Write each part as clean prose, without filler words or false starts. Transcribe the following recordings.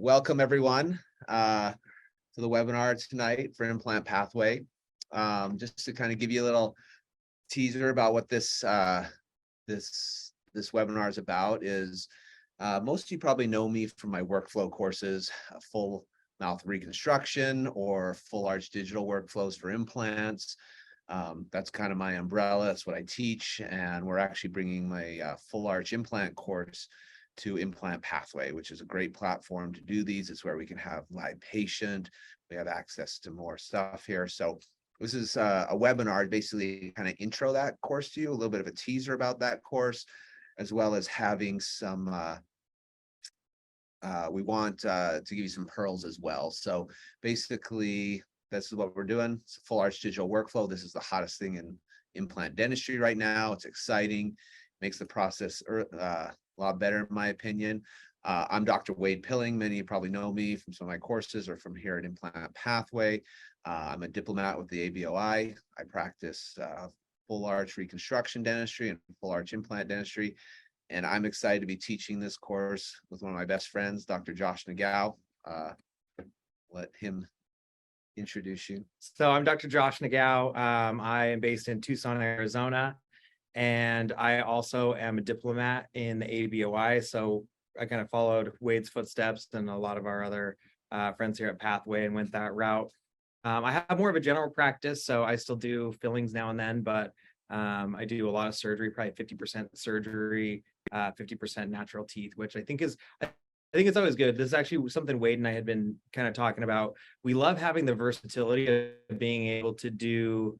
Welcome everyone to the webinar tonight for Implant Pathway. Just to kind of give you a little teaser about what this webinar is about is most of you probably know me from my workflow courses, full mouth reconstruction or full arch digital workflows for implants. That's kind of my umbrella. That's what I teach, and we're actually bringing my full arch implant course to Implant Pathway, which is a great platform to do these. It's where we can have live patient. We have access to more stuff here. So this is a webinar, basically kind of intro that course to you, a little bit of a teaser about that course, as well as having some, we want to give you some pearls as well. So basically, this is what we're doing. It's a full arch digital workflow. This is the hottest thing in implant dentistry right now. It's exciting, makes the process a lot better, in my opinion. I'm Dr. Wade Pilling. Many of you probably know me from some of my courses or from here at Implant Pathway. I'm a diplomat with the ABOI. I practice full arch reconstruction dentistry and full arch implant dentistry. And I'm excited to be teaching this course with one of my best friends, Dr. Josh Nagao. Let him introduce you. So I'm Dr. Josh Nagao. I am based in Tucson, Arizona, and I also am a diplomat in the ABOI. So I kind of followed Wade's footsteps and a lot of our other friends here at Pathway and went that route. I have more of a general practice, so I still do fillings now and then, but I do a lot of surgery, probably 50% surgery, 50% natural teeth, which I think it's always good. This is actually something Wade and I had been kind of talking about. We love having the versatility of being able to do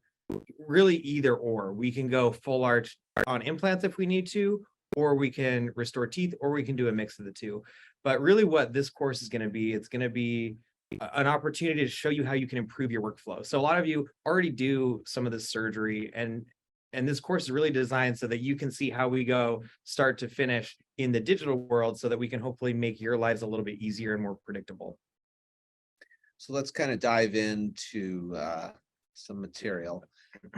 really either or. We can go full arch on implants if we need to, or we can restore teeth, or we can do a mix of the two. But really what this course is going to be, it's going to be an opportunity to show you how you can improve your workflow. So a lot of you already do some of this surgery, and this course is really designed so that you can see how we go start to finish in the digital world so that we can hopefully make your lives a little bit easier and more predictable. So let's kind of dive into some material.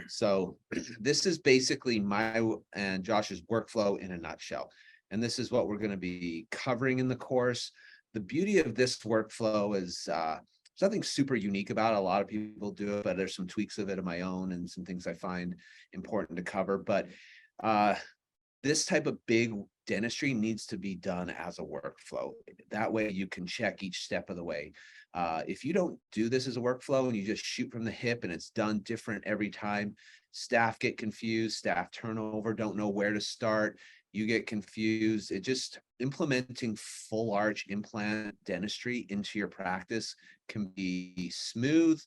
So this is basically my and Josh's workflow in a nutshell. And this is what we're going to be covering in the course. The beauty of this workflow is there's nothing super unique about it. A lot of people do it, but there's some tweaks of it of my own and some things I find important to cover. But this type of big dentistry needs to be done as a workflow. That way you can check each step of the way. If you don't do this as a workflow and you just shoot from the hip and it's done different every time, staff get confused, staff turnover, don't know where to start, you get confused. It just implementing full arch implant dentistry into your practice can be smooth,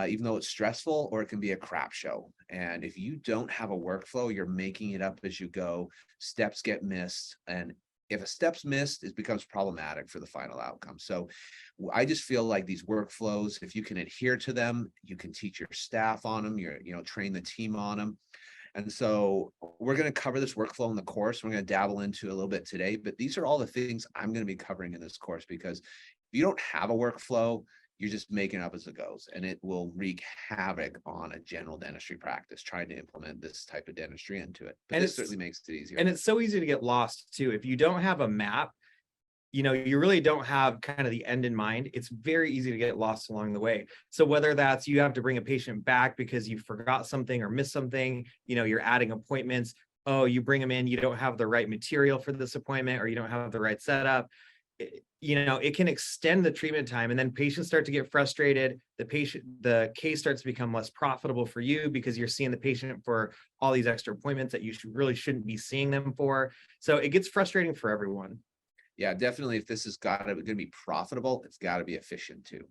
even though it's stressful, or it can be a crap show. And if you don't have a workflow, you're making it up as you go. Steps get missed, and if a step's missed, it becomes problematic for the final outcome. So I just feel like these workflows, if you can adhere to them, you can teach your staff on them, train the team on them. And so we're going to cover this workflow in the course. We're going to dabble into a little bit today, but these are all the things I'm going to be covering in this course, because if you don't have a workflow, you're just making up as it goes, and it will wreak havoc on a general dentistry practice trying to implement this type of dentistry into it. But this certainly makes it easier. And it's so easy to get lost too. If you don't have a map, you really don't have kind of the end in mind. It's very easy to get lost along the way. So whether that's you have to bring a patient back because you forgot something or missed something, you're adding appointments. Oh, you bring them in, you don't have the right material for this appointment, or you don't have the right setup. It can extend the treatment time, and then patients start to get frustrated. The case starts to become less profitable for you because you're seeing the patient for all these extra appointments that you really shouldn't be seeing them for. So it gets frustrating for everyone. Yeah, definitely. If this is going to be profitable, it's got to be efficient too.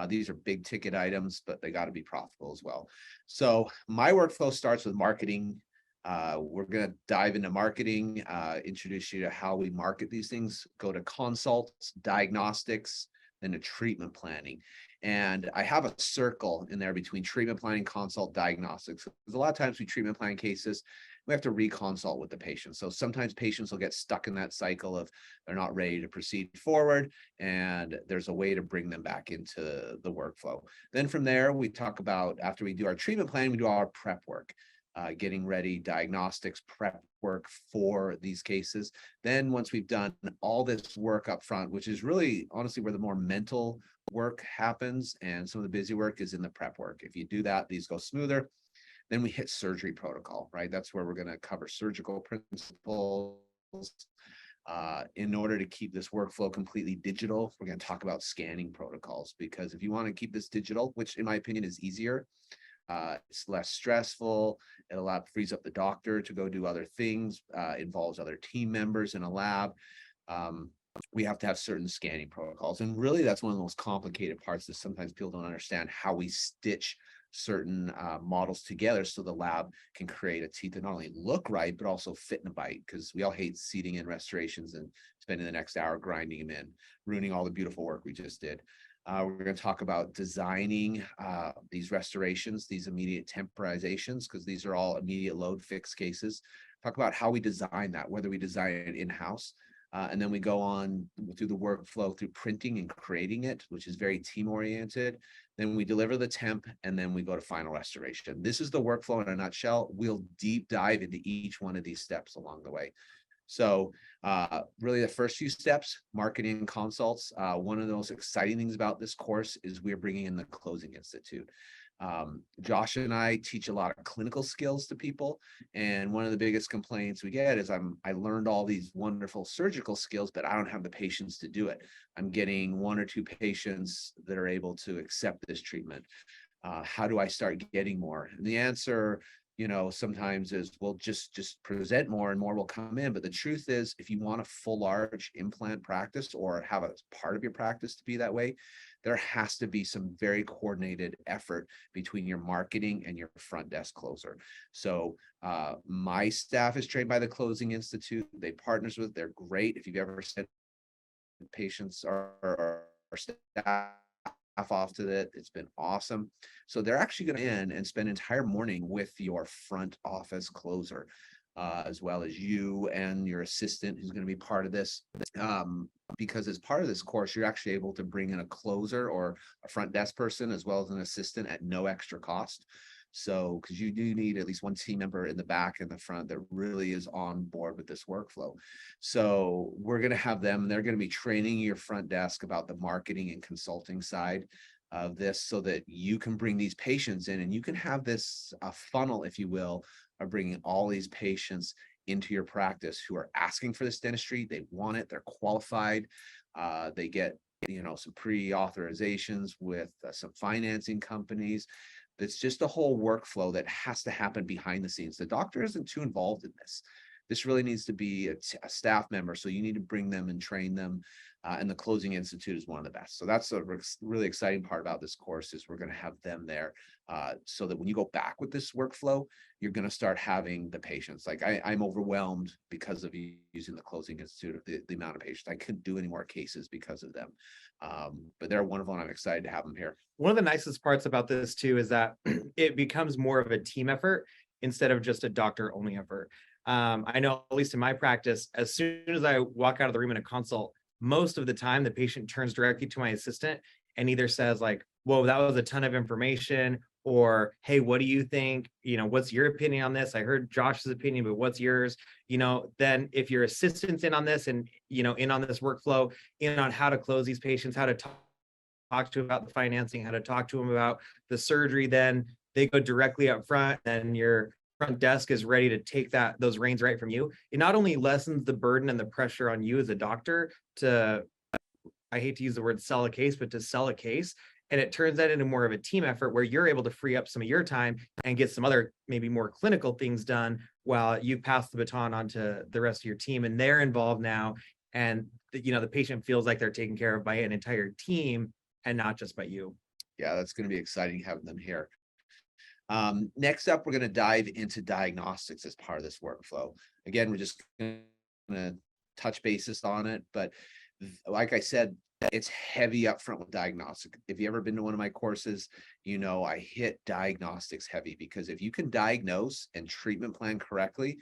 These are big ticket items, but they got to be profitable as well. So my workflow starts with marketing. We're going to dive into marketing, introduce you to how we market these things, go to consults, diagnostics, then to treatment planning. And I have a circle in there between treatment planning, consult, diagnostics. Because a lot of times we treatment plan cases, we have to reconsult with the patient. So sometimes patients will get stuck in that cycle of they're not ready to proceed forward, and there's a way to bring them back into the workflow. Then from there, we talk about, after we do our treatment plan, we do our prep work. getting ready, diagnostics, prep work for these cases. Then once we've done all this work up front, which is really honestly where the more mental work happens and some of the busy work is in the prep work. If you do that, these go smoother. Then we hit surgery protocol, right? That's where we're going to cover surgical principles. In order to keep this workflow completely digital, we're going to talk about scanning protocols, because if you want to keep this digital, which in my opinion is easier, it's less stressful. It frees up the doctor to go do other things, involves other team members in a lab. We have to have certain scanning protocols. And really, that's one of the most complicated parts that sometimes people don't understand, how we stitch certain models together so the lab can create a teeth that not only look right, but also fit in a bite, because we all hate seating in restorations and spending the next hour grinding them in, ruining all the beautiful work we just did. We're going to talk about designing these restorations, these immediate temporizations, because these are all immediate load fixed cases. Talk about how we design that, whether we design it in-house. And then we go on through the workflow through printing and creating it, which is very team oriented. Then we deliver the temp, and then we go to final restoration. This is the workflow in a nutshell. We'll deep dive into each one of these steps along the way. So really the first few steps, marketing consults. One of the most exciting things about this course is we're bringing in the Closing Institute. Josh and I teach a lot of clinical skills to people. And one of the biggest complaints we get is I learned all these wonderful surgical skills, but I don't have the patience to do it. I'm getting 1 or 2 patients that are able to accept this treatment. How do I start getting more? And the answer, sometimes is, well, just present more and more will come in. But the truth is, if you want a full large implant practice or have a part of your practice to be that way, there has to be some very coordinated effort between your marketing and your front desk closer. So my staff is trained by the Closing Institute. They partners with, they're great. If you've ever sent patients or staff off to it, it's been awesome. So they're actually going to in and spend an entire morning with your front office closer, as well as you and your assistant who's going to be part of this. Because as part of this course, you're actually able to bring in a closer or a front desk person as well as an assistant at no extra cost. So, because you do need at least one team member in the back and the front that really is on board with this workflow. So we're going to have them, they're going to be training your front desk about the marketing and consulting side of this, so that you can bring these patients in and you can have this funnel, if you will, of bringing all these patients into your practice who are asking for this dentistry. They want it, they're qualified, they get some pre-authorizations with some financing companies. It's just a whole workflow that has to happen behind the scenes. The doctor isn't too involved in this. This really needs to be a staff member. So you need to bring them and train them. And the Closing Institute is one of the best. So that's a really exciting part about this course, is we're going to have them there, so that when you go back with this workflow, you're going to start having the patients. Like I'm overwhelmed because of using the Closing Institute, the amount of patients. I couldn't do any more cases because of them. But they're wonderful, and I'm excited to have them here. One of the nicest parts about this too is that it becomes more of a team effort instead of just a doctor only effort. I know, at least in my practice, as soon as I walk out of the room in a consult, most of the time the patient turns directly to my assistant and either says like, whoa, that was a ton of information, or, hey, what do you think? What's your opinion on this? I heard Josh's opinion, but what's yours? Then if your assistant's in on this and, in on this workflow, in on how to close these patients, how to talk to them about the financing, how to talk to them about the surgery, then they go directly up front, and your front desk is ready to take those reins right from you. It not only lessens the burden and the pressure on you as a doctor to, I hate to use the word sell a case, but to sell a case. And it turns that into more of a team effort where you're able to free up some of your time and get some other, maybe more clinical things done, while you pass the baton on to the rest of your team, and they're involved now. And the patient feels like they're taken care of by an entire team and not just by you. Yeah, that's going to be exciting having them here. Next up, we're going to dive into diagnostics as part of this workflow. Again, we're just going to touch basis on it, but like I said, it's heavy up front with diagnostic. If you ever been to one of my courses, I hit diagnostics heavy, because if you can diagnose and treatment plan correctly,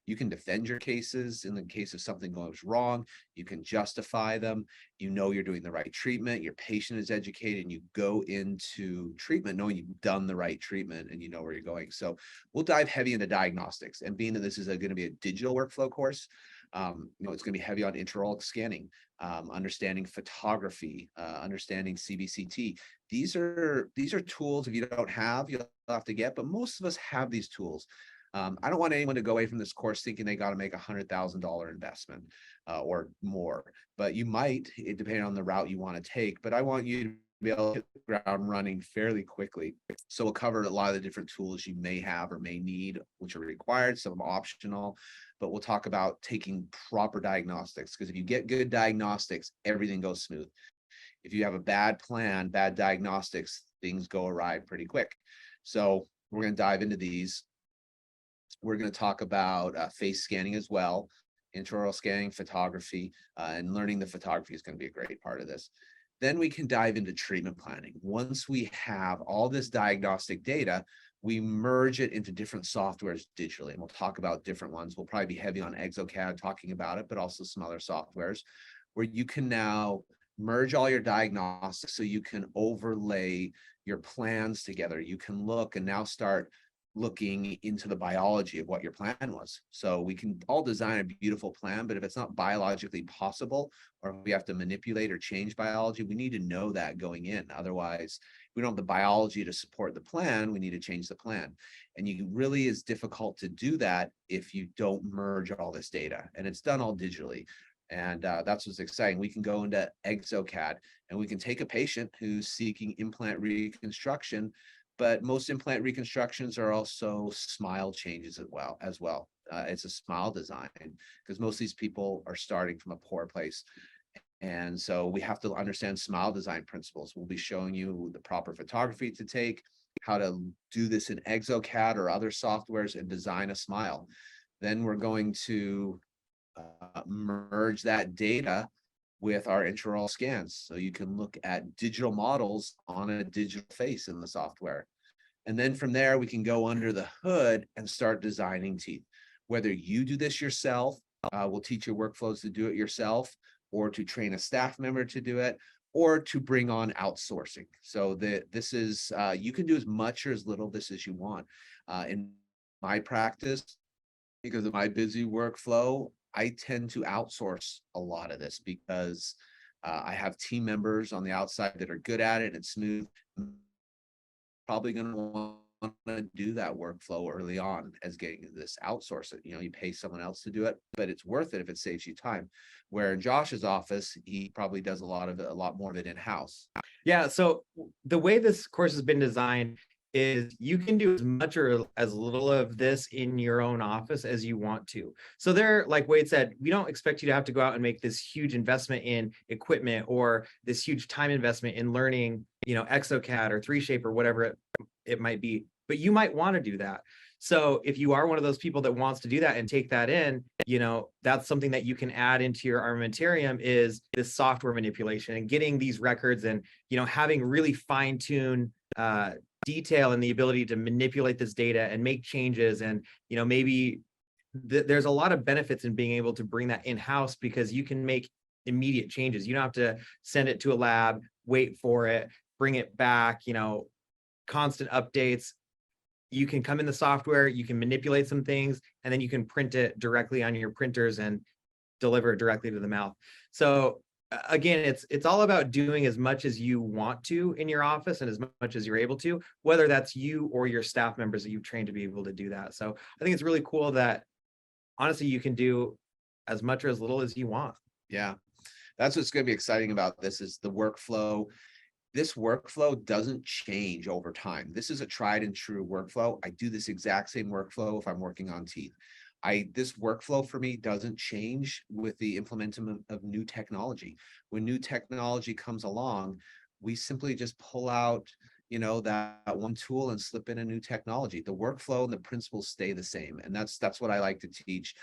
You can defend your cases in the case of something goes wrong. You can justify them. You know you're doing the right treatment. Your patient is educated, and you go into treatment knowing you've done the right treatment and you know where you're going. So we'll dive heavy into diagnostics. And being that this is going to be a digital workflow course, it's going to be heavy on intraoral scanning, understanding photography, understanding CBCT. These are tools if you don't have, you'll have to get, but most of us have these tools. I don't want anyone to go away from this course thinking they got to make $100,000 investment or more, but you might, depending on the route you want to take. But I want you to be able to hit the ground running fairly quickly. So we'll cover a lot of the different tools you may have or may need, which are required, some optional, but we'll talk about taking proper diagnostics, because if you get good diagnostics, everything goes smooth. If you have a bad plan, bad diagnostics, things go awry pretty quick. So we're going to dive into these. We're going to talk about face scanning as well, intraoral scanning, photography, and learning the photography is going to be a great part of this. Then we can dive into treatment planning. Once we have all this diagnostic data, we merge it into different softwares digitally, and we'll talk about different ones. We'll probably be heavy on ExoCAD talking about it, but also some other softwares where you can now merge all your diagnostics so you can overlay your plans together. You can look and now start looking into the biology of what your plan was. So we can all design a beautiful plan, but if it's not biologically possible, or if we have to manipulate or change biology, we need to know that going in. Otherwise, we don't have the biology to support the plan, we need to change the plan. And you really is difficult to do that if you don't merge all this data, and it's done all digitally. And that's what's exciting. We can go into ExoCAD and we can take a patient who's seeking implant reconstruction, but most implant reconstructions are also smile changes as well. It's a smile design because most of these people are starting from a poor place. And so we have to understand smile design principles. We'll be showing you the proper photography to take, how to do this in ExoCAD or other softwares and design a smile. Then we're going to merge that data with our intraoral scans. So you can look at digital models on a digital face in the software. And then from there, we can go under the hood and start designing teeth. Whether you do this yourself, we'll teach you workflows to do it yourself, or to train a staff member to do it, or to bring on outsourcing. So this is, you can do as much or as little of this as you want. In my practice, because of my busy workflow, I tend to outsource a lot of this because I have team members on the outside that are good at it and it's smooth. Probably going to want to do that workflow early on as getting this outsource it. You pay someone else to do it, but it's worth it if it saves you time. Where in Josh's office, he probably does a lot more of it in-house. Yeah. So the way this course has been designed is you can do as much or as little of this in your own office as you want to. So there, like Wade said, we don't expect you to have to go out and make this huge investment in equipment or this huge time investment in learning, ExoCAD or 3Shape or whatever it might be, but you might want to do that. So if you are one of those people that wants to do that and take that in, that's something that you can add into your armamentarium is this software manipulation and getting these records and, having really fine-tuned detail and the ability to manipulate this data and make changes. And, maybe there's a lot of benefits in being able to bring that in-house because you can make immediate changes. You don't have to send it to a lab, wait for it, bring it back, constant updates. You can come in the software, you can manipulate some things, and then you can print it directly on your printers and deliver it directly to the mouth. So again, it's all about doing as much as you want to in your office and as much as you're able to, whether that's you or your staff members that you've trained to be able to do that. So I think it's really cool that honestly, you can do as much or as little as you want. Yeah, that's what's going to be exciting about this is the workflow. This workflow doesn't change over time. This is a tried and true workflow. I do this exact same workflow if I'm working on teeth. This workflow for me doesn't change with the implementation of new technology. When new technology comes along, we simply just pull out, that one tool and slip in a new technology. The workflow and the principles stay the same. And that's what I like to teach.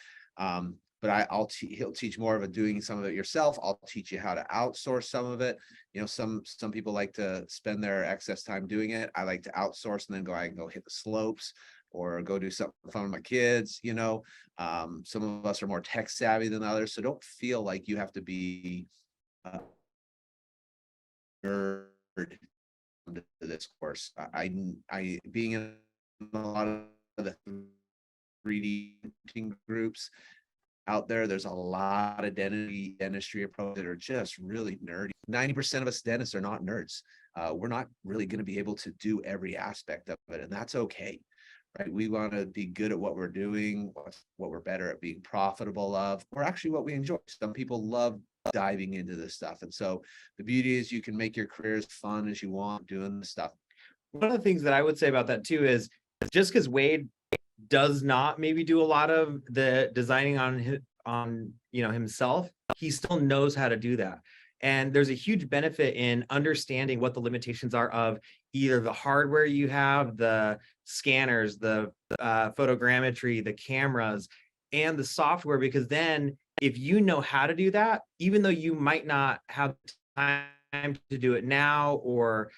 But he'll teach more of it, doing some of it yourself. I'll teach you how to outsource some of it. Some people like to spend their excess time doing it. I like to outsource and then I can go hit the slopes or go do something fun with my kids, you know. Some of us are more tech savvy than others, so don't feel like you have to be a nerd to this course. I being in a lot of the 3D printing groups out there, there's a lot of dentistry approaches that are just really nerdy. 90% of us dentists are not nerds. We're not really going to be able to do every aspect of it, and that's okay, right? We want to be good at what we're doing, what we're better at being profitable of, or actually what we enjoy. Some people love diving into this stuff, and so the beauty is you can make your career as fun as you want doing this stuff. One of the things that I would say about that too is just because Wade does not maybe do a lot of the designing on himself, he still knows how to do that. And there's a huge benefit in understanding what the limitations are of either the hardware you have, the scanners, the photogrammetry, the cameras, and the software, because then if you know how to do that, even though you might not have time to do it now or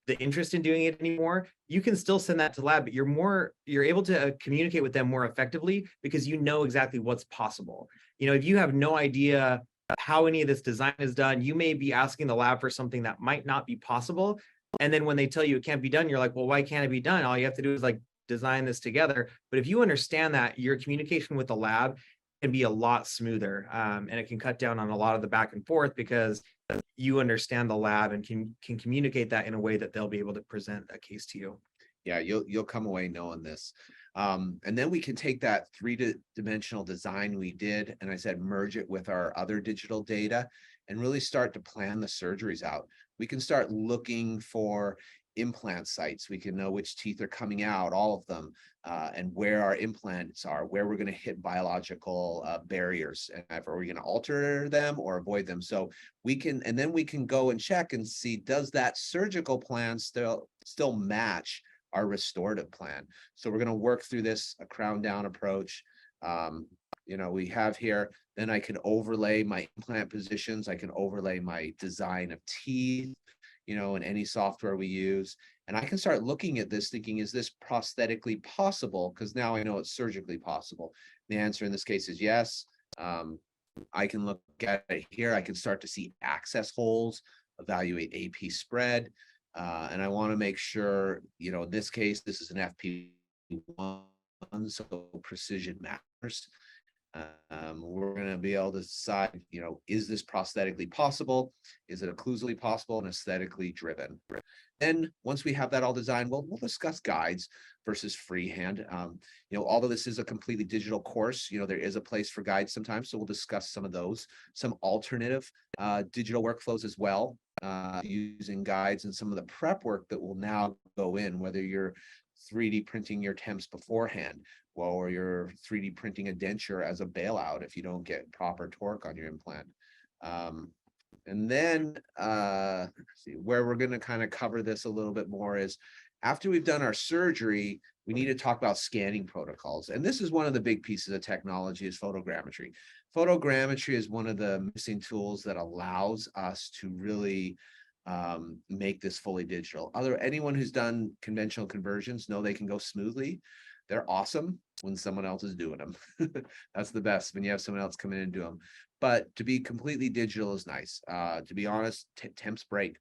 the interest in doing it anymore, you can still send that to lab, but you're able to communicate with them more effectively because you know exactly what's possible. If you have no idea how any of this design is done, you may be asking the lab for something that might not be possible. And then when they tell you it can't be done, you're like, well, why can't it be done? All you have to do is like design this together. But if you understand that, your communication with the lab can be a lot smoother, and it can cut down on a lot of the back and forth because you understand the lab and can communicate that in a way that they'll be able to present a case to you. Yeah, you'll come away knowing this. And then we can take that three-dimensional design we did, and I said merge it with our other digital data and really start to plan the surgeries out. We can start looking for implant sites. We can know which teeth are coming out, all of them, and where our implants are, where we're going to hit biological barriers, and if are we going to alter them or avoid them. So we can, and then we can go and check and see, does that surgical plan still match our restorative plan? So we're going to work through this, a crown down approach. We have here, then I can overlay my implant positions. I can overlay my design of teeth, in any software we use. And I can start looking at this thinking, is this prosthetically possible? Because now I know it's surgically possible. The answer in this case is yes. I can look at it here. I can start to see access holes, evaluate AP spread. And I want to make sure, in this case, this is an FP1, so precision matters. We're going to be able to decide, is this prosthetically possible? Is it occlusally possible and aesthetically driven? Then once we have that all designed, we'll discuss guides versus freehand. Although this is a completely digital course, there is a place for guides sometimes. So we'll discuss some of those, some alternative digital workflows as well, using guides and some of the prep work that will now go in, whether you're 3D printing your temps beforehand, or you're 3D printing a denture as a bailout if you don't get proper torque on your implant. And then where we're going to kind of cover this a little bit more is after we've done our surgery, we need to talk about scanning protocols. And this is one of the big pieces of technology is photogrammetry. Photogrammetry is one of the missing tools that allows us to really make this fully digital. Anyone who's done conventional conversions know they can go smoothly. They're awesome when someone else is doing them. That's the best, when you have someone else come in and do them. But to be completely digital is nice. To be honest, temps break,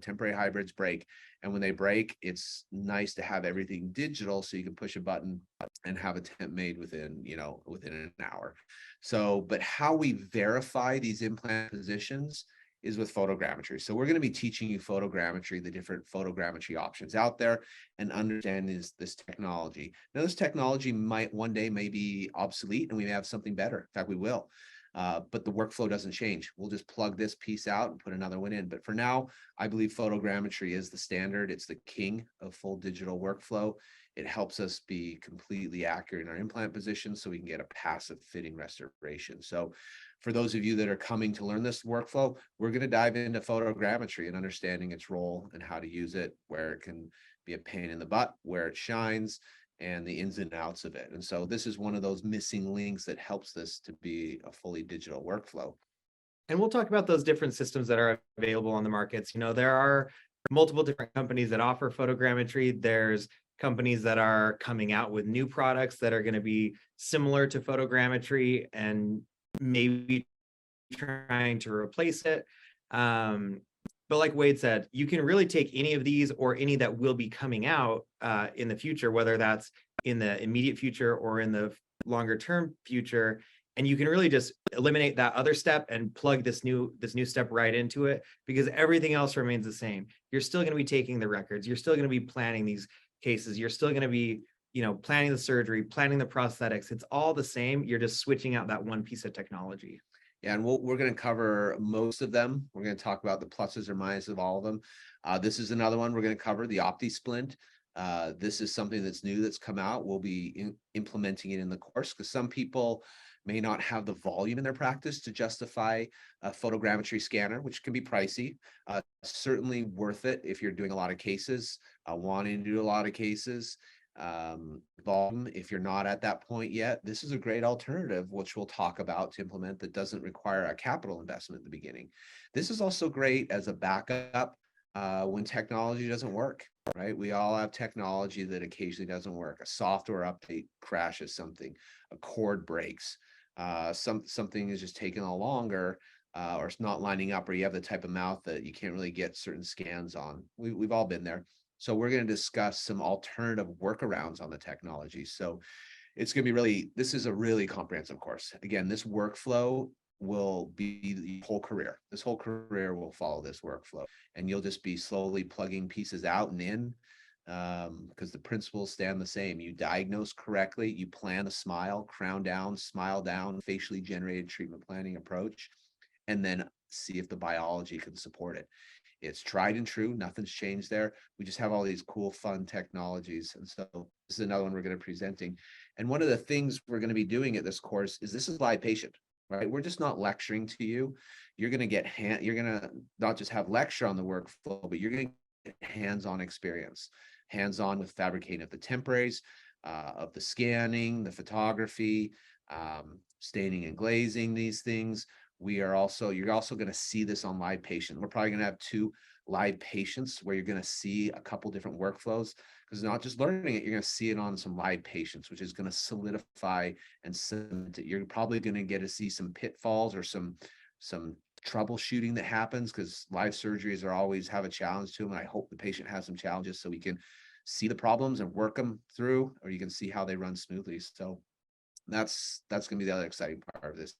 temporary hybrids break. And when they break, it's nice to have everything digital so you can push a button and have a temp made within an hour. So, but how we verify these implant positions is with photogrammetry. So we're going to be teaching you photogrammetry, the different photogrammetry options out there, and understand this technology. Now, this technology might one day may be obsolete and we may have something better. In fact, we will. But the workflow doesn't change. We'll just plug this piece out and put another one in. But for now, I believe photogrammetry is the standard. It's the king of full digital workflow. It helps us be completely accurate in our implant position so we can get a passive fitting restoration. So for those of you that are coming to learn this workflow, we're going to dive into photogrammetry and understanding its role and how to use it, where it can be a pain in the butt, where it shines, and the ins and outs of it. And so this is one of those missing links that helps this to be a fully digital workflow. And we'll talk about those different systems that are available on the markets. There are multiple different companies that offer photogrammetry. There's companies that are coming out with new products that are going to be similar to photogrammetry and maybe trying to replace it. But like Wade said, you can really take any of these or any that will be coming out in the future, whether that's in the immediate future or in the longer term future, and you can really just eliminate that other step and plug this new step right into it, because everything else remains the same. You're still going to be taking the records, you're still going to be planning these cases, you're still going to be, you know, planning the surgery, planning the prosthetics. It's all the same. You're just switching out that one piece of technology. Yeah, and we're going to cover most of them. We're going to talk about the pluses or minuses of all of them. This is another one we're going to cover, the OptiSplint. This is something that's new that's come out. We'll be implementing it in the course because some people may not have the volume in their practice to justify a photogrammetry scanner, which can be pricey. Certainly worth it if you're doing a lot of cases, wanting to do a lot of cases. Volume, if you're not at that point yet, this is a great alternative, which we'll talk about, to implement, that doesn't require a capital investment at the beginning. This is also great as a backup when technology doesn't work, right? We all have technology that occasionally doesn't work. A software update crashes something, a cord breaks, something is just taking a little longer, or it's not lining up, or you have the type of mouth that you can't really get certain scans on. We've all been there. So we're going to discuss some alternative workarounds on the technology. So it's going to be this is a really comprehensive course. Again, this workflow will be the whole career. This whole career will follow this workflow, and you'll just be slowly plugging pieces out and in, because the principles stand the same. You diagnose correctly, you plan a smile, crown down, smile down, facially generated treatment planning approach, and then see if the biology can support it. It's tried and true. Nothing's changed there. We just have all these cool, fun technologies. And so this is another one we're going to be presenting. And one of the things we're going to be doing at this course is this is live patient, right? We're just not lecturing to you. You're going to get you're going to not just have lecture on the workflow, but you're going to get hands-on experience, hands-on with fabricating of the temporaries, of the scanning, the photography, staining and glazing these things. You're also going to see this on live patient. We're probably going to have 2 live patients where you're going to see a couple different workflows, because not just learning it, you're going to see it on some live patients, which is going to solidify and cement it. You're probably going to get to see some pitfalls or some troubleshooting that happens, because live surgeries always have a challenge to them. And I hope the patient has some challenges so we can see the problems and work them through, or you can see how they run smoothly. So that's going to be the other exciting part of this.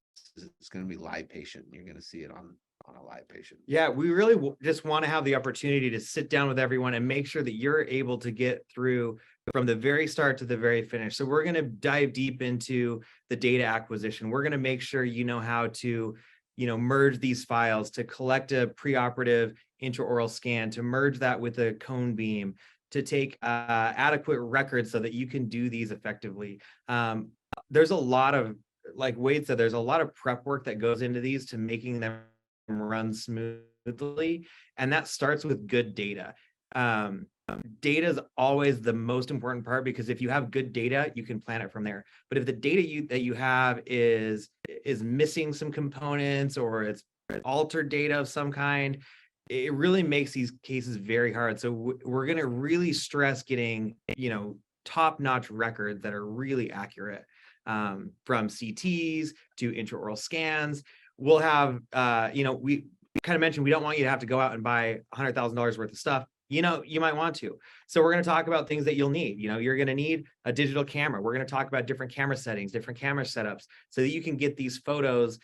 It's going to be live patient. You're going to see it on a live patient. Yeah, we really just want to have the opportunity to sit down with everyone and make sure that you're able to get through from the very start to the very finish. So we're going to dive deep into the data acquisition. We're going to make sure you know how to, you know, merge these files, to collect a preoperative intraoral scan, to merge that with a cone beam, to take adequate records so that you can do these effectively. There's a lot of, like Wade said, there's a lot of prep work that goes into these to making them run smoothly. And that starts with good data. Data is always the most important part, because if you have good data, you can plan it from there. But if the data that you have is missing some components, or it's altered data of some kind, it really makes these cases very hard. So we're going to really stress getting, you know, top-notch records that are really accurate. From CTs to intraoral scans. We'll have, you know, we kind of mentioned we don't want you to have to go out and buy $100,000 worth of stuff. You know, you might want to. So we're going to talk about things that you'll need. You know, you're going to need a digital camera. We're going to talk about different camera settings, different camera setups, so that you can get these photos,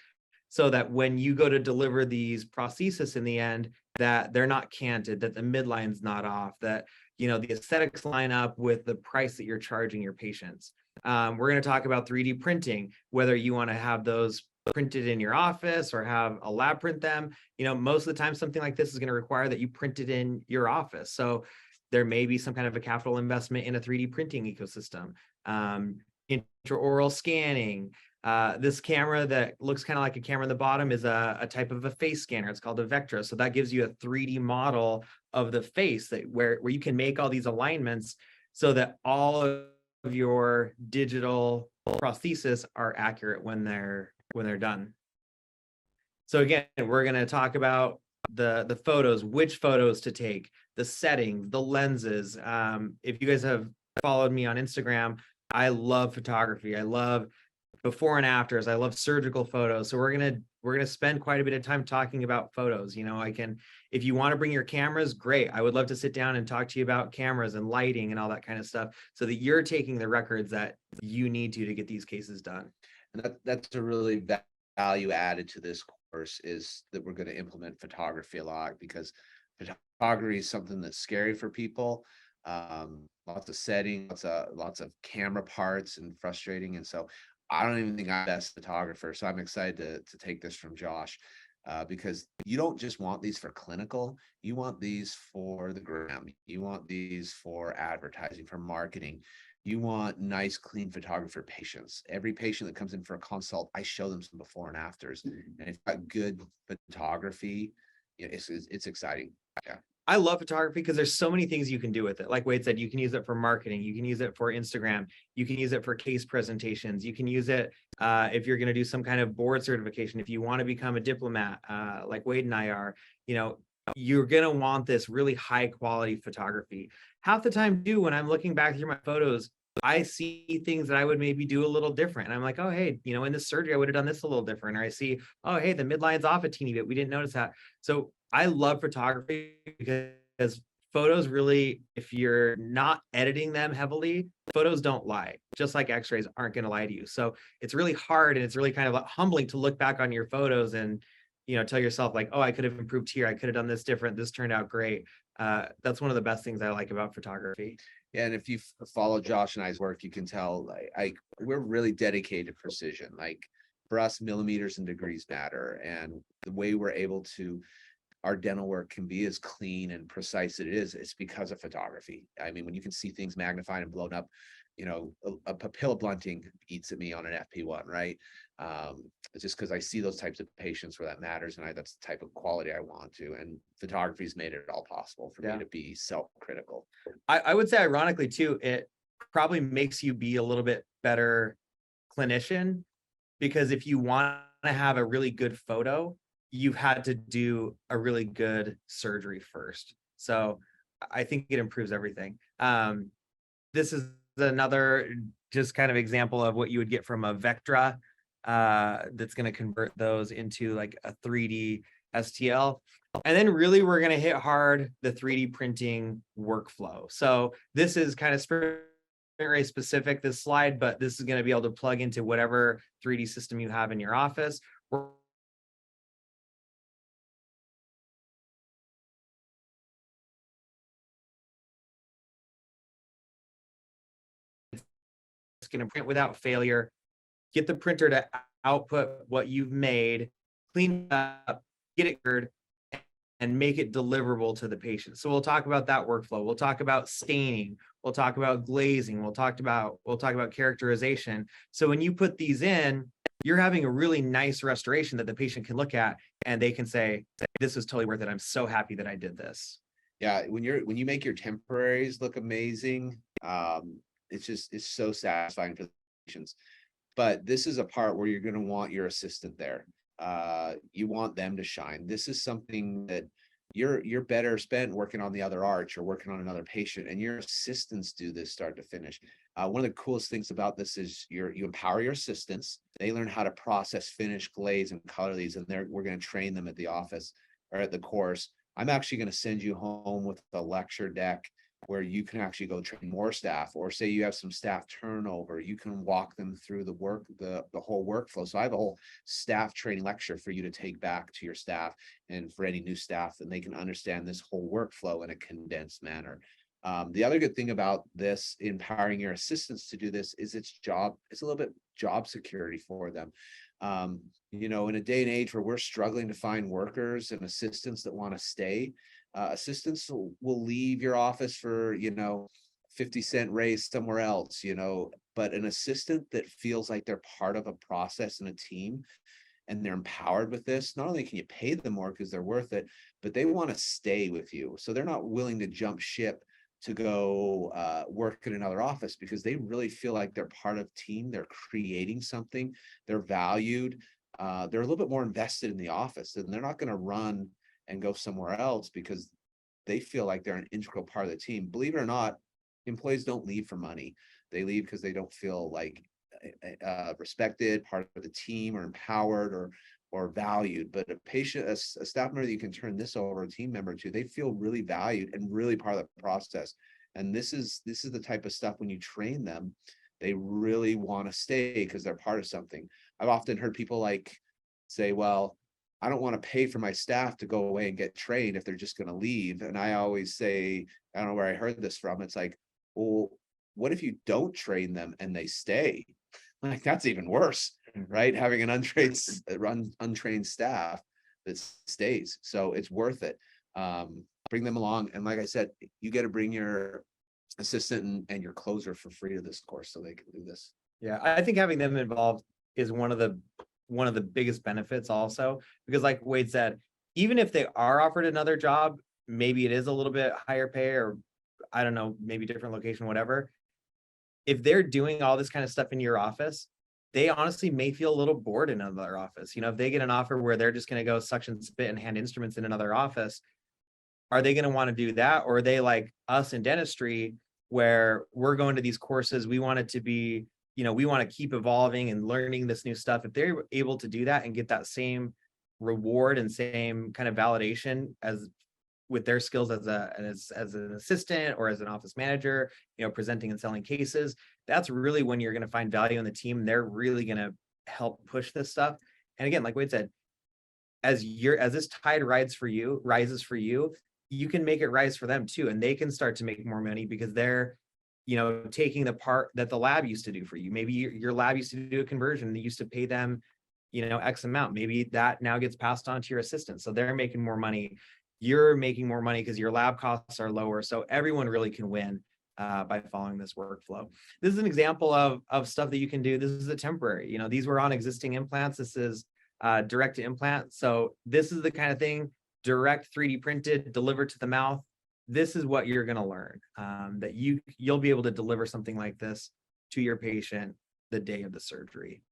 so that when you go to deliver these prostheses in the end, that they're not canted, that the midline's not off, that, you know, the aesthetics line up with the price that you're charging your patients. We're going to talk about 3D printing, whether you want to have those printed in your office or have a lab print them. You know, most of the time, something like this is going to require that you print it in your office. So there may be some kind of a capital investment in a 3D printing ecosystem. Intraoral scanning. This camera that looks kind of like a camera in the bottom is a type of a face scanner. It's called a Vectra. So that gives you a 3D model of the face, that where you can make all these alignments so that all of your digital prosthesis are accurate when they're done. So again, we're going to talk about the photos, which photos to take, the settings, the lenses. If you guys have followed me on Instagram, I love photography. I love before and afters. I love surgical photos. So we're gonna spend quite a bit of time talking about photos. I can, if you want to bring your cameras, great. I would love to sit down and talk to you about cameras and lighting and all that kind of stuff, so that you're taking the records that you need to get these cases done. And that's a really value added to this course, is that we're going to implement photography a lot, because photography is something that's scary for people. Lots of settings, lots of camera parts, and frustrating. And so I don't even think I'm the best photographer. So I'm excited to take this from Josh, because you don't just want these for clinical, you want these for the gram, you want these for advertising, for marketing. You want nice, clean photography for patients. Every patient that comes in for a consult, I show them some before and afters. And if you've got good photography, it's exciting. Yeah. I love photography because there's so many things you can do with it. Like Wade said, you can use it for marketing, you can use it for Instagram, you can use it for case presentations, you can use it if you're going to do some kind of board certification, if you want to become a diplomat, like Wade and I are, you're going to want this really high quality photography. Half the time too, when I'm looking back through my photos, I see things that I would maybe do a little different. And I'm like, oh, hey, in this surgery, I would have done this a little different. Or I see, oh, hey, the midline's off a teeny bit. We didn't notice that. So I love photography because photos really, if you're not editing them heavily, photos don't lie, just like x-rays aren't going to lie to you. So it's really hard, and it's really kind of humbling to look back on your photos and tell yourself like, oh, I could have improved here, I could have done this different, this turned out great. That's one of the best things I like about photography. Yeah, and if you follow Josh and I's work, you can tell we're really dedicated to precision. Like, for us, millimeters and degrees matter, and the way we're able to, our dental work can be as clean and precise as it is, it's because of photography. I mean, when you can see things magnified and blown up, a papilla blunting eats at me on an FP1, right? It's just because I see those types of patients where that matters, and that's the type of quality I want to. And photography's made it all possible for me to be self-critical. I would say, ironically too, it probably makes you be a little bit better clinician, because if you want to have a really good photo, you've had to do a really good surgery first. So I think it improves everything. This is another just kind of example of what you would get from a Vectra that's going to convert those into like a 3D STL. And then really we're going to hit hard the 3D printing workflow. So this is kind of very specific, this slide, but this is going to be able to plug into whatever 3D system you have in your office. It's going to print without failure, get the printer to output what you've made, clean it up, get it cleared, and make it deliverable to the patient. So we'll talk about that workflow. We'll talk about staining. We'll talk about glazing. We'll talk about characterization. So when you put these in, you're having a really nice restoration that the patient can look at and they can say, this is totally worth it. I'm so happy that I did this. Yeah, when you make your temporaries look amazing, it's so satisfying for the patients. But this is a part where you're going to want your assistant there. You want them to shine. This is something that you're better spent working on the other arch or working on another patient, and your assistants do this start to finish. One of the coolest things about this is you empower your assistants. They learn how to process, finish, glaze, and color these, and we're going to train them at the office or at the course. I'm actually going to send you home with a lecture deck where you can actually go train more staff, or say you have some staff turnover, you can walk them through the whole workflow. So I have a whole staff training lecture for you to take back to your staff, and for any new staff, and they can understand this whole workflow in a condensed manner. The other good thing about this, empowering your assistants to do this, is it's a little bit job security for them. In a day and age where we're struggling to find workers and assistants that want to stay, assistants will leave your office for 50-cent raise somewhere else, but an assistant that feels like they're part of a process and a team, and they're empowered with this, not only can you pay them more because they're worth it, but they want to stay with you. So they're not willing to jump ship to go work in another office, because they really feel like they're part of team, they're creating something, they're valued, they're a little bit more invested in the office, and they're not going to run and go somewhere else because they feel like they're an integral part of the team. Believe it or not, employees don't leave for money. They leave because they don't feel like respected, part of the team, or empowered, or valued. But a patient, a staff member that you can turn this over, a team member to, they feel really valued and really part of the process. And this is the type of stuff when you train them, they really want to stay because they're part of something. I've often heard people like say, well, I don't want to pay for my staff to go away and get trained if they're just going to leave. And I always say, I don't know where I heard this from. It's like, well, what if you don't train them and they stay? Like, that's even worse, right? Having an untrained staff that stays. So it's worth it. Bring them along. And like I said, you get to bring your assistant and your closer for free to this course so they can do this. Yeah, I think having them involved is one of the biggest benefits also, because like Wade said, even if they are offered another job, maybe it is a little bit higher pay, or I don't know, maybe different location, whatever. If they're doing all this kind of stuff in your office, they honestly may feel a little bored in another office. You know, if they get an offer where they're just going to go suction, spit, and hand instruments in another office, are they going to want to do that? Or are they like us in dentistry, where we're going to these courses, we want it to be, you know, we want to keep evolving and learning this new stuff. If they're able to do that and get that same reward and same kind of validation as with their skills as an assistant or as an office manager, you know, presenting and selling cases, that's really when you're going to find value in the team. They're really going to help push this stuff. And again, like Wade said, as this tide rises for you, you can make it rise for them too. And they can start to make more money because they're, you know, taking the part that the lab used to do for you. Maybe your lab used to do a conversion. They used to pay them, you know, X amount. Maybe that now gets passed on to your assistant. So they're making more money. You're making more money because your lab costs are lower. So everyone really can win by following this workflow. This is an example of stuff that you can do. This is a temporary, you know, these were on existing implants. This is direct to implant. So this is the kind of thing, direct 3D printed, delivered to the mouth. This is what you're going to learn, that you'll be able to deliver something like this to your patient the day of the surgery.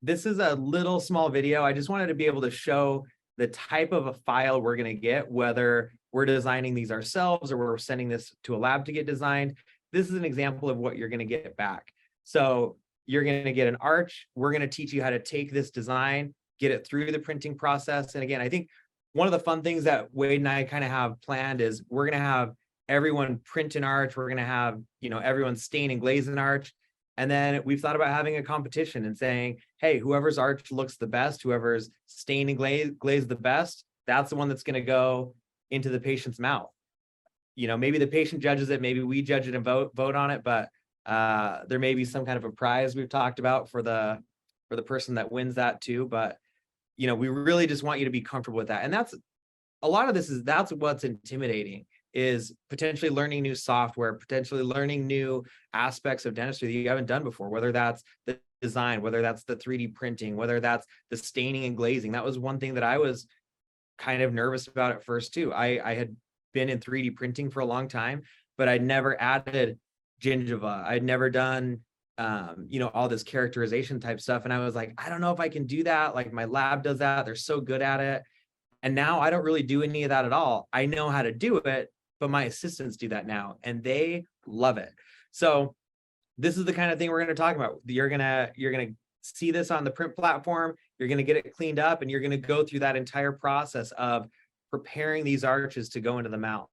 This is a little small video. I just wanted to be able to show the type of a file we're going to get, whether we're designing these ourselves or we're sending this to a lab to get designed. This is an example of what you're going to get back. So you're going to get an arch. We're going to teach you how to take this design, get it through the printing process. And again, I think one of the fun things that Wade and I kind of have planned is we're going to have everyone print an arch. We're going to have, you know, everyone stain and glaze an arch. And then we've thought about having a competition and saying, hey, whoever's arch looks the best, whoever's stained and glazed the best, that's the one that's going to go into the patient's mouth. You know, maybe the patient judges it, maybe we judge it and vote on it, but there may be some kind of a prize we've talked about for the person that wins that too. But, you know, we really just want you to be comfortable with that. And that's a lot of this that's what's intimidating, is potentially learning new software, potentially learning new aspects of dentistry that you haven't done before, whether that's the design, whether that's the 3D printing, whether that's the staining and glazing. That was one thing that I was kind of nervous about at first too. I had been in 3D printing for a long time, but I'd never added gingiva. I'd never done, you know, all this characterization type stuff. And I was like, I don't know if I can do that. Like my lab does that. They're so good at it. And now I don't really do any of that at all. I know how to do it, but my assistants do that now and they love it. So this is the kind of thing we're going to talk about. You're going to see this on the print platform. You're going to get it cleaned up and you're going to go through that entire process of preparing these arches to go into the mouth.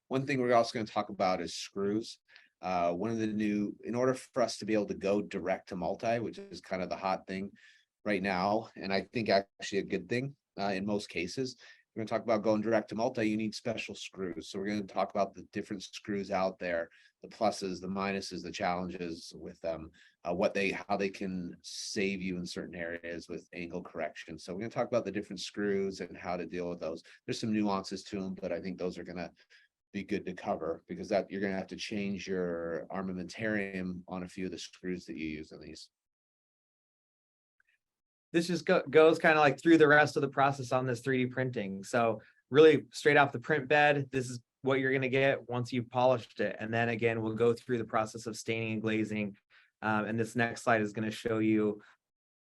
One thing we're also going to talk about is screws. One of the new, in order for us to be able to go direct to multi, which is kind of the hot thing right now, and I think actually a good thing in most cases, we're going to talk about going direct to multi, you need special screws. So we're going to talk about the different screws out there, the pluses, the minuses, the challenges with them, how they can save you in certain areas with angle correction. So we're going to talk about the different screws and how to deal with those. There's some nuances to them, but I think those are going to be good to cover, because that you're going to have to change your armamentarium on a few of the screws that you use in these. This just goes kind of like through the rest of the process on this 3D printing. So really straight off the print bed, this is what you're going to get once you've polished it. And then again, we'll go through the process of staining and glazing. And this next slide is going to show you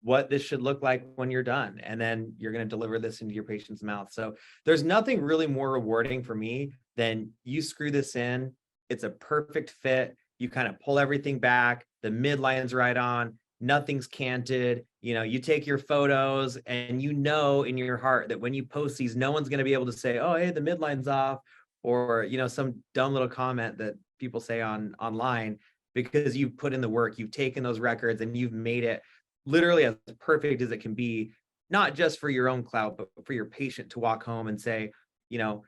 what this should look like when you're done. And then you're going to deliver this into your patient's mouth. So there's nothing really more rewarding for me than you screw this in. It's a perfect fit. You kind of pull everything back. The midline's right on. Nothing's canted. You know, you take your photos and you know in your heart that when you post these, no one's going to be able to say, oh, hey, the midline's off, or, you know, some dumb little comment that people say online, because you've put in the work, you've taken those records and you've made it literally as perfect as it can be, not just for your own clout, but for your patient to walk home and say, you know,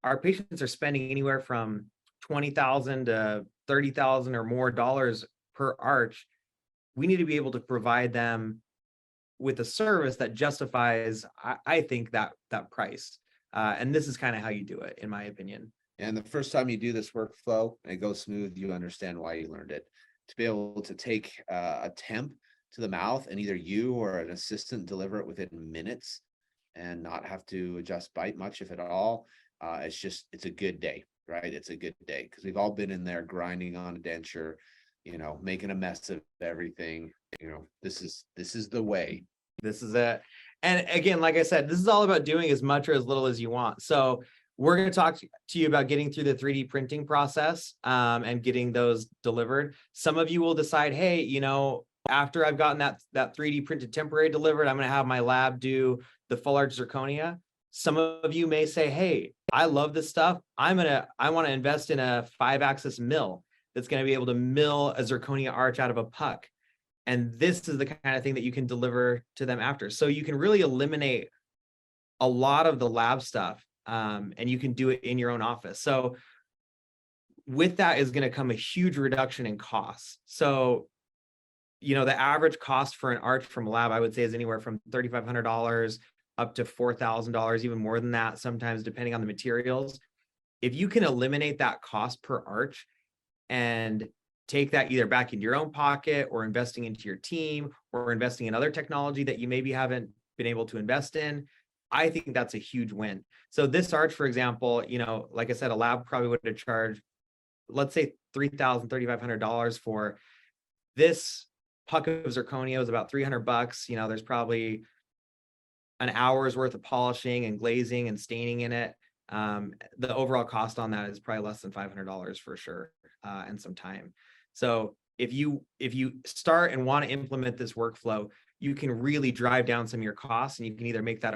our patients are spending anywhere from 20,000 to 30,000 or more dollars per arch. We need to be able to provide them with a service that justifies, I think, that price. And this is kind of how you do it, in my opinion. And the first time you do this workflow and it goes smooth, you understand why you learned it. To be able to take a temp to the mouth and either you or an assistant deliver it within minutes and not have to adjust bite much, if at all, it's a good day, right? It's a good day because we've all been in there grinding on a denture, you know, making a mess of everything. You know, this is the way. This is it. And again, like I said, this is all about doing as much or as little as you want. So we're going to talk to you about getting through the 3D printing process and getting those delivered. Some of you will decide, hey, you know, after I've gotten that 3D printed temporary delivered, I'm going to have my lab do the full arch zirconia. Some of you may say, hey, I love this stuff. I want to invest in a 5-axis mill that's going to be able to mill a zirconia arch out of a puck. And this is the kind of thing that you can deliver to them after. So you can really eliminate a lot of the lab stuff, and you can do it in your own office. So with that is going to come a huge reduction in costs. So, you know, the average cost for an arch from a lab, I would say, is anywhere from $3,500 up to $4,000, even more than that, sometimes depending on the materials. If you can eliminate that cost per arch and take that either back into your own pocket or investing into your team or investing in other technology that you maybe haven't been able to invest in, I think that's a huge win. So this arch, for example, you know, like I said, a lab probably would have charged, let's say $3,000, $3,500 for this puck of zirconia was about $300. You know, there's probably an hour's worth of polishing and glazing and staining in it. The overall cost on that is probably less than $500 for sure, and some time. So if you start and want to implement this workflow, you can really drive down some of your costs, and you can either make that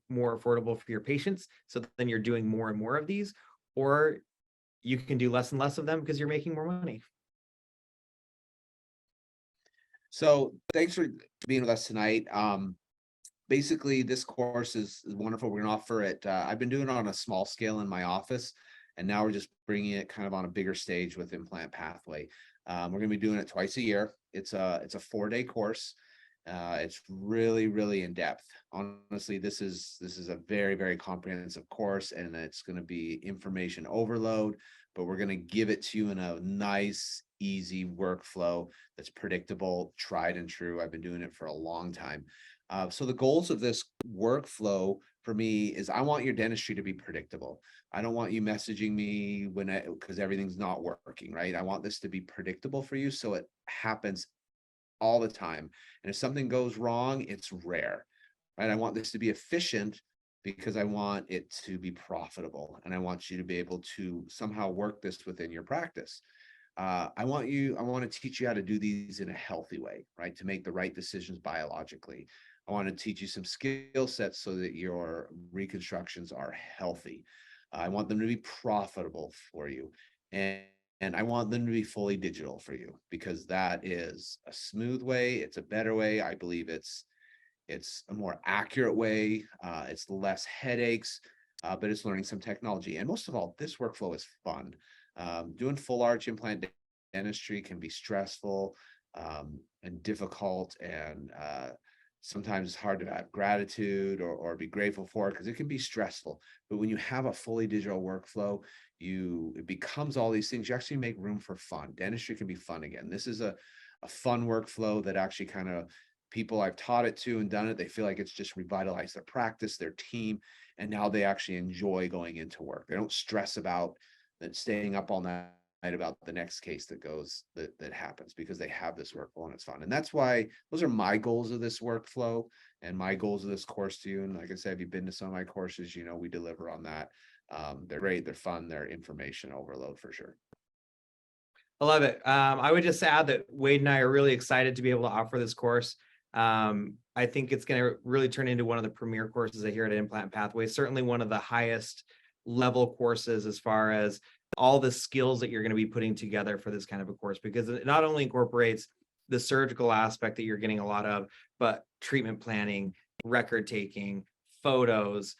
more affordable for your patients, so then you're doing more and more of these, or you can do less and less of them because you're making more money. So thanks for being with us tonight. Basically, this course is wonderful. We're going to offer it. I've been doing it on a small scale in my office, and now we're just bringing it kind of on a bigger stage with Implant Pathway. We're going to be doing it twice a year. It's a 4-day course. It's really, really in depth. Honestly, this is a very, very comprehensive course, and it's going to be information overload, but we're going to give it to you in a nice, easy workflow that's predictable, tried and true. I've been doing it for a long time. So the goals of this workflow for me is I want your dentistry to be predictable. I don't want you messaging me because everything's not working, right? I want this to be predictable for you so it happens all the time. And if something goes wrong, it's rare, right? I want this to be efficient because I want it to be profitable, and I want you to be able to somehow work this within your practice. I want to teach you how to do these in a healthy way, right? To make the right decisions biologically. I want to teach you some skill sets so that your reconstructions are healthy. I want them to be profitable for you. And I want them to be fully digital for you, because that is a smooth way. It's a better way. I believe it's a more accurate way. It's less headaches, but it's learning some technology. And most of all, this workflow is fun. Doing full arch implant dentistry can be stressful and difficult, and sometimes it's hard to have gratitude or be grateful for it because it can be stressful. But when you have a fully digital workflow, it becomes all these things. You actually make room for fun. Dentistry can be fun again. This is a fun workflow that actually kind of people I've taught it to and done it, they feel like it's just revitalized their practice, their team, and now they actually enjoy going into work. They don't stress about staying up all night about the next case that happens, because they have this workflow and it's fun. And that's why those are my goals of this workflow and my goals of this course to you. And like I said, if you've been to some of my courses, you know, we deliver on that. They're great, they're fun, they're information overload for sure. I love it. I would just add that Wade and I are really excited to be able to offer this course. I think it's going to really turn into one of the premier courses here at Implant Pathway, certainly one of the highest level courses as far as all the skills that you're going to be putting together for this kind of a course, because it not only incorporates the surgical aspect that you're getting a lot of, but treatment planning, record taking, photos,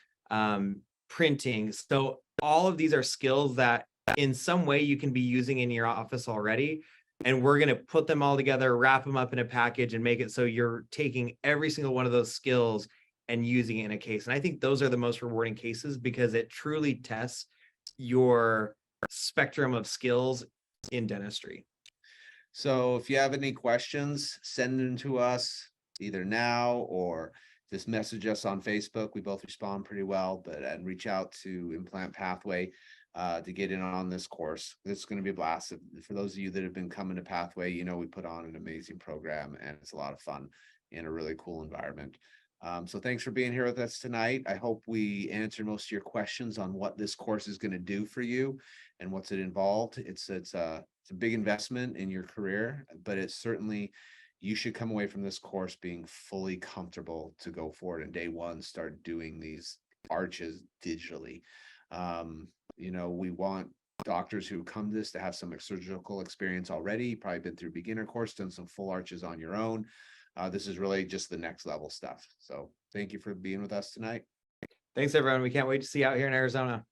printing. So all of these are skills that in some way you can be using in your office already. And we're going to put them all together, wrap them up in a package, and make it so you're taking every single one of those skills and using it in a case. And I think those are the most rewarding cases, because it truly tests your spectrum of skills in dentistry. So if you have any questions, send them to us either now or just message us on Facebook. We both respond pretty well, and reach out to Implant Pathway to get in on this course. It's going to be a blast. For those of you that have been coming to Pathway, you know, we put on an amazing program and it's a lot of fun in a really cool environment. So thanks for being here with us tonight. I hope we answered most of your questions on what this course is going to do for you and what's it involved. It's a big investment in your career, but it's certainly, you should come away from this course being fully comfortable to go forward and day one start doing these arches digitally. You know, we want doctors who come to this to have some surgical experience already, probably been through beginner course, done some full arches on your own. This is really just the next level stuff. So thank you for being with us tonight. Thanks, everyone. We can't wait to see you out here in Arizona.